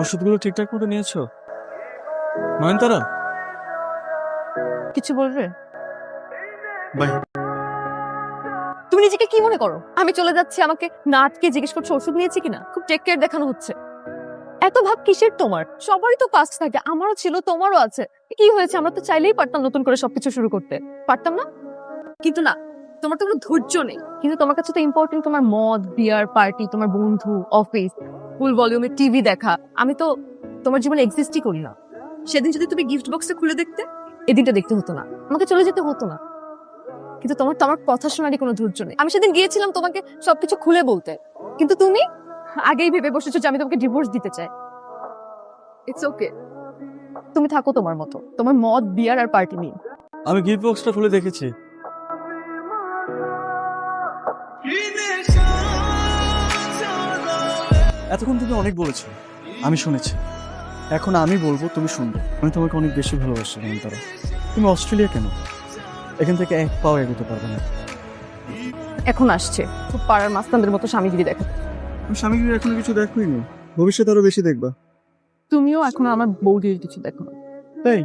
ওষুধগুলো ঠিকঠাক মতো নিয়েছো নয়নতারা? কিছু বলবে? বাই। তুমি নিজেকে কি মনে করো? আমি চলে যাচ্ছি, আমাকে না আটকে জিজ্ঞেস করছো ওষুধ নিয়েছি কিনা? খুব টেক কেয়ার দেখানো হচ্ছে। এত ভাব কিসের তোমার? সবারই তো পাস্ট থাকে, আমারও ছিল, তোমারও আছে। কি হয়েছে? আমরা তো চাইলেই পারতাম নতুন করে সবকিছু শুরু করতে, পারতাম না? কিন্তু না, তোমার তো কোনো ধৈর্য নেই। কিন্তু তোমার কাছে তো ইম্পর্টেন্ট তোমার মদ, বিয়ার, পার্টি, তোমার বন্ধু, অফিস, ফুল ভলিউমে টিভি দেখা। আমি তো তোমার জীবনে এক্সিস্টই করি না। সেদিন যদি তুমি গিফট বক্সে খুলে দেখতে, এদিনটা দেখতে হতো না, আমাকে চলে যেতে হতো না। কিন্তু তোমার তো আমার কথা শোনারই কোনো ধৈর্য নেই। আমি সেদিন গিয়েছিলাম তোমাকে সবকিছু খুলে বলতে, কিন্তু তুমি আগেই ভেবে বসেছো যে আমি তোমাকে ডিভোর্স দিতে চাই। ইটস ওকে, তুমি থাকো তোমার মতো, তোমার মদ, বিয়ার আর পার্টি নিয়ে। আমি গিফট বক্সটা খুলে দেখেছি। এতক্ষণ তুমি অনেক বলেছো, আমি শুনেছি। এখন আমি বলবো, তুমি শুনবে। আমি তোমাকে অনেক বেশি ভালোবাসি নয়নতারা। তুমি অস্ট্রেলিয়া কেন? এখান থেকে এক পাও এগোতে পারবে না। এখন আসছে খুব পাড়ার মাস্তানদের মতো স্বামীগিরি দেখাতে। আমি স্বামীকে এখনো কিছু দেখোই নি, ভবিষ্যতে আরো বেশি দেখবা। তুমিও এখন আমার বউদির কিছু দেখো না। তাই